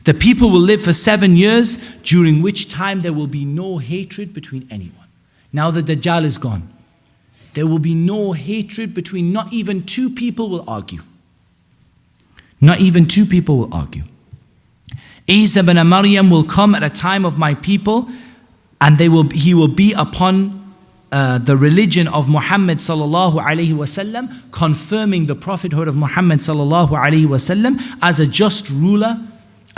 The people will live for 7 years, during which time there will be no hatred between anyone. Now the Dajjal is gone. There will be no hatred between, not even two people will argue. Not even two people will argue. Isa ibn Maryam will come at a time of my people, and he will be upon the religion of Muhammad sallallahu alaihi wasallam, confirming the prophethood of Muhammad sallallahu alaihi wasallam as a just ruler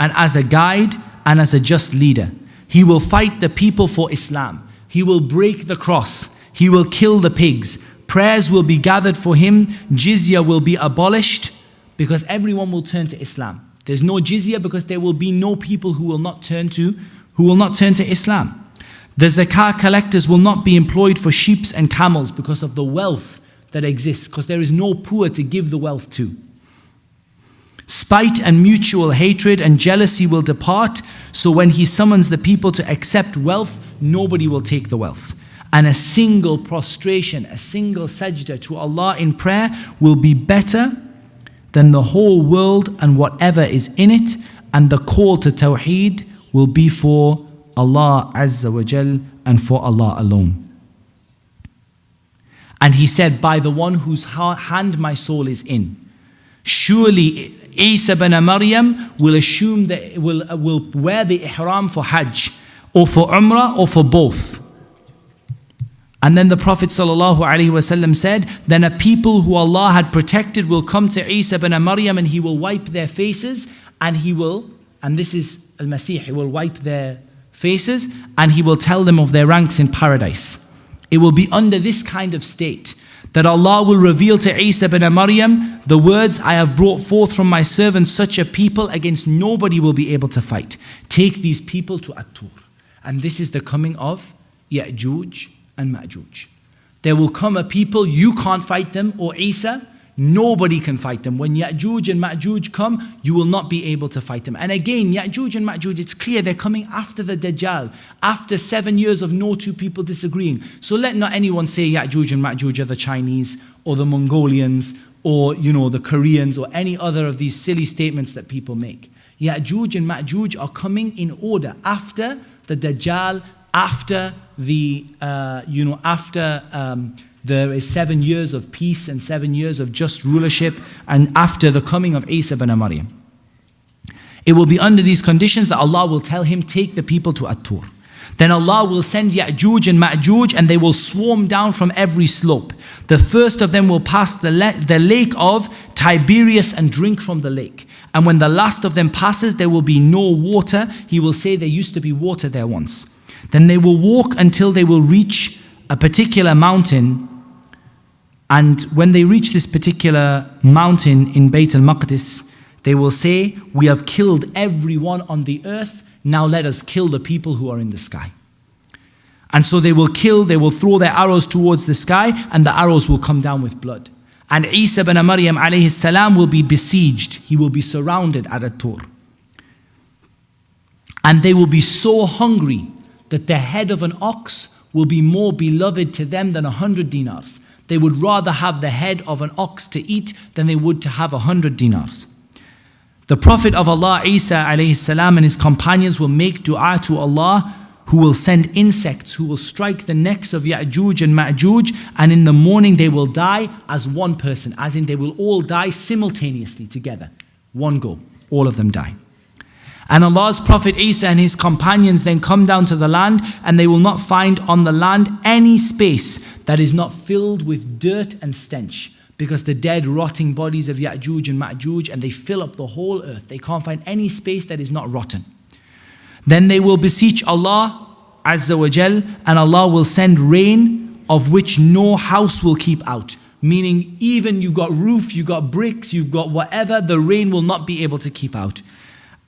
and as a guide and as a just leader. He will fight the people for Islam. He will break the cross. He will kill the pigs. Prayers will be gathered for him. Jizya will be abolished because everyone will turn to Islam. There's no jizya because there will be no people who will not turn to Islam. The zakah collectors will not be employed for sheep and camels because of the wealth that exists, because there is no poor to give the wealth to. Spite and mutual hatred and jealousy will depart, so when he summons the people to accept wealth, nobody will take the wealth. And a single prostration, a single sajda to Allah in prayer will be better than the whole world and whatever is in it, and the call to Tawheed will be for Allah Azza wa Jal and for Allah alone. And he said, by the one whose hand my soul is in, surely Isa ibn Maryam will assume that will wear the ihram for Hajj or for Umrah or for both. And then the Prophet ﷺ said, then a people who Allah had protected will come to Isa ibn Maryam, and he will wipe their faces, and this is Al-Masih, he will wipe their faces and he will tell them of their ranks in paradise. It will be under this kind of state that Allah will reveal to Isa ibn Maryam the words, I have brought forth from my servant such a people against nobody will be able to fight. Take these people to At-Tur. And this is the coming of Ya'juj and Ma'juj. There will come a people, you can't fight them, or Isa, nobody can fight them. When Ya'juj and Ma'juj come, you will not be able to fight them. And again, Ya'juj and Ma'juj, it's clear they're coming after the Dajjal, after 7 years of no two people disagreeing. So let not anyone say Ya'juj and Ma'juj are the Chinese, or the Mongolians, or the Koreans, or any other of these silly statements that people make. Ya'juj and Ma'juj are coming in order after the Dajjal, after there is 7 years of peace and 7 years of just rulership, and after the coming of Isa ibn Maryam. It will be under these conditions that Allah will tell him, take the people to At-Tur. Then Allah will send Ya'juj and Ma'juj, and they will swarm down from every slope. The first of them will pass the lake of Tiberias and drink from the lake. And when the last of them passes, there will be no water. He will say there used to be water there once. Then they will walk until they will reach a particular mountain. And when they reach this particular mountain in Bayt al-Maqdis, they will say, we have killed everyone on the earth, now let us kill the people who are in the sky. And so they will throw their arrows towards the sky, and the arrows will come down with blood. And Isa ibn Maryam alayhi salam will be besieged. He will be surrounded at At-Tur. And they will be so hungry that the head of an ox will be more beloved to them than 100 dinars. They would rather have the head of an ox to eat than they would to have 100 dinars. The Prophet of Allah, Isa alayhi salam, and his companions will make dua to Allah, who will send insects, who will strike the necks of Ya'juj and Ma'juj, and in the morning they will die as one person, as in they will all die simultaneously together. One go, all of them die. And Allah's Prophet Isa and his companions then come down to the land, and they will not find on the land any space that is not filled with dirt and stench, because the dead rotting bodies of Ya'juj and Ma'juj, and they fill up the whole earth. They can't find any space that is not rotten. Then they will beseech Allah Azza wa Jal, and Allah will send rain of which no house will keep out. Meaning even you got roof, you got bricks, you've got whatever, the rain will not be able to keep out.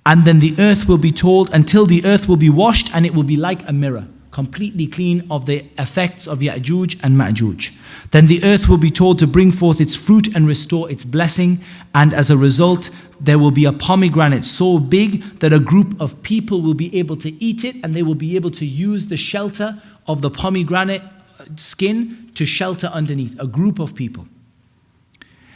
And then the earth will be told, until the earth will be washed, and it will be like a mirror, completely clean of the effects of Ya'juj and Ma'juj. Then the earth will be told to bring forth its fruit and restore its blessing, and as a result there will be a pomegranate so big that a group of people will be able to eat it, and they will be able to use the shelter of the pomegranate skin to shelter underneath, a group of people.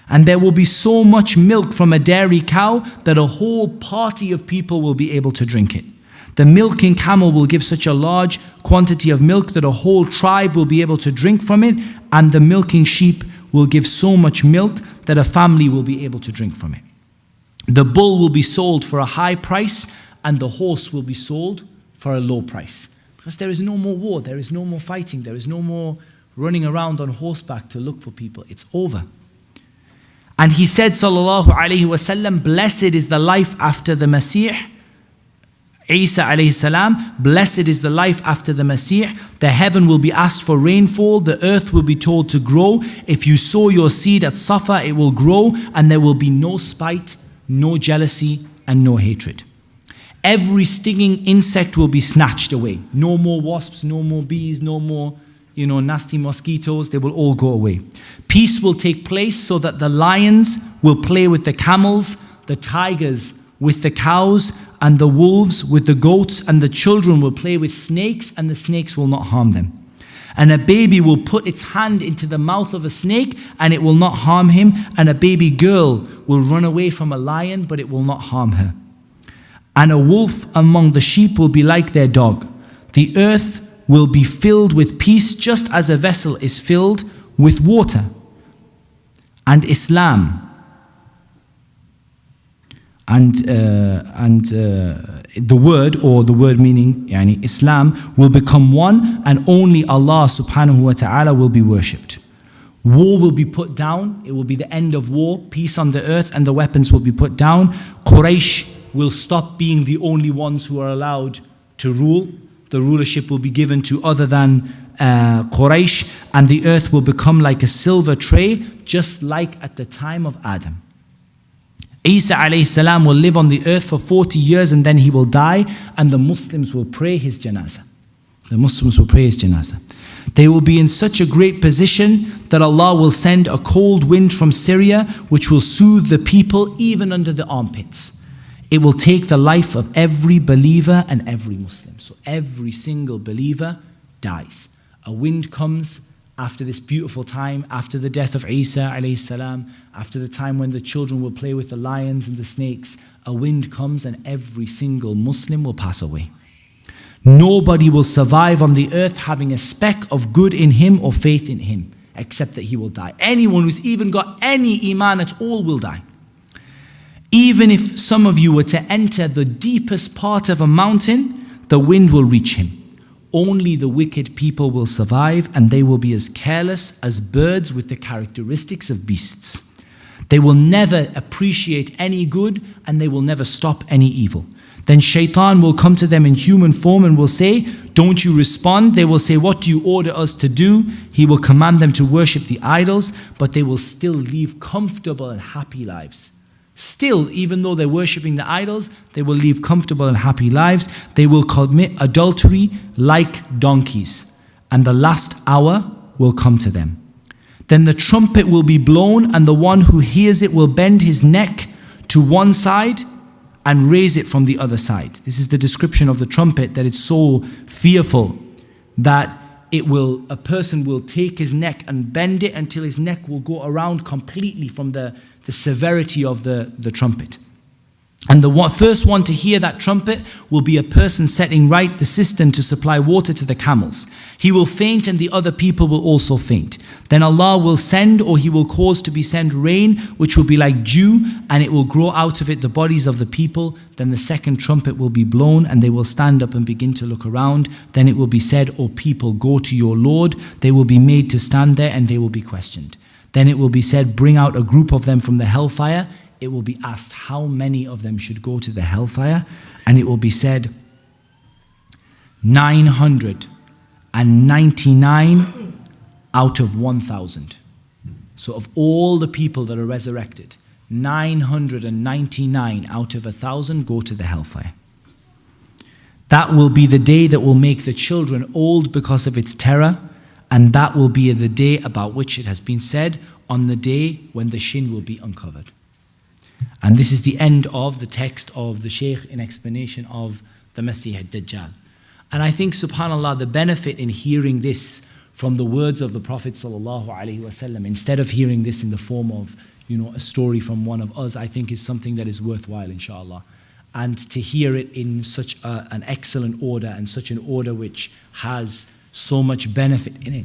And there will be so much milk from a dairy cow that a whole party of people will be able to drink it. The milking camel will give such a large quantity of milk that a whole tribe will be able to drink from it, and the milking sheep will give so much milk that a family will be able to drink from it. The bull will be sold for a high price, and the horse will be sold for a low price. Because there is no more war, there is no more fighting, there is no more running around on horseback to look for people. It's over. And he said, sallallahu alayhi wasallam, blessed is the life after the Masih, Isa alayhi salam, blessed is the life after the Masih. The heaven will be asked for rainfall, the earth will be told to grow. If you sow your seed at Safa, it will grow, and there will be no spite, no jealousy, and no hatred. Every stinging insect will be snatched away. No more wasps, no more bees, no more nasty mosquitoes. They will all go away. Peace will take place so that the lions will play with the camels, the tigers with the cows, and the wolves with the goats, and the children will play with snakes, and the snakes will not harm them. And a baby will put its hand into the mouth of a snake, and it will not harm him. And a baby girl will run away from a lion, but it will not harm her. And a wolf among the sheep will be like their dog. The earth will be filled with peace, just as a vessel is filled with water. And Islam and the word meaning Islam will become one, and only Allah subhanahu wa ta'ala will be worshipped. War will be put down. It will be the end of war, peace on the earth, and the weapons will be put down. Quraysh will stop being the only ones who are allowed to rule. The rulership will be given to other than Quraysh, and the earth will become like a silver tray, just like at the time of Adam. Isa alayhi salam will live on the earth for 40 years, and then he will die, and the Muslims will pray his janazah. The Muslims will pray his janazah. They will be in such a great position that Allah will send a cold wind from Syria, which will soothe the people even under the armpits. It will take the life of every believer and every Muslim. So every single believer dies. A wind comes after this beautiful time, after the death of Isa alayhi salam, after the time when the children will play with the lions and the snakes. A wind comes and every single Muslim will pass away. Nobody will survive on the earth having a speck of good in him or faith in him, except that he will die. Anyone who's even got any iman at all will die. Even if some of you were to enter the deepest part of a mountain, the wind will reach him. Only the wicked people will survive, and they will be as careless as birds with the characteristics of beasts. They will never appreciate any good, and they will never stop any evil. Then shaitan will come to them in human form and will say, don't you respond? They will say, what do you order us to do? He will command them to worship the idols, but they will still live comfortable and happy lives. Still, even though they're worshipping the idols, they will live comfortable and happy lives. They will commit adultery like donkeys, and the last hour will come to them. Then the trumpet will be blown, and the one who hears it will bend his neck to one side and raise it from the other side. This is the description of the trumpet, that it's so fearful that a person will take his neck and bend it until his neck will go around completely from the severity of the trumpet. And the first one to hear that trumpet will be a person setting right the cistern to supply water to the camels. He will faint, and the other people will also faint. Then Allah will send, or He will cause to be sent rain, which will be like dew, and it will grow out of it the bodies of the people. Then the second trumpet will be blown, and they will stand up and begin to look around. Then it will be said, O people, go to your Lord. They will be made to stand there, and they will be questioned. Then it will be said, bring out a group of them from the hellfire. It will be asked how many of them should go to the hellfire, and it will be said 999 out of 1,000. So of all the people that are resurrected, 999 out of 1,000 go to the hellfire. That will be the day that will make the children old because of its terror, and that will be the day about which it has been said, on the day when the shin will be uncovered. And this is the end of the text of the Shaykh in explanation of the Masih ad-Dajjal. And I think, subhanAllah, the benefit in hearing this from the words of the Prophet ﷺ, instead of hearing this in the form of, a story from one of us, I think is something that is worthwhile, inshallah. And to hear it in such an excellent order, and such an order which has so much benefit in it.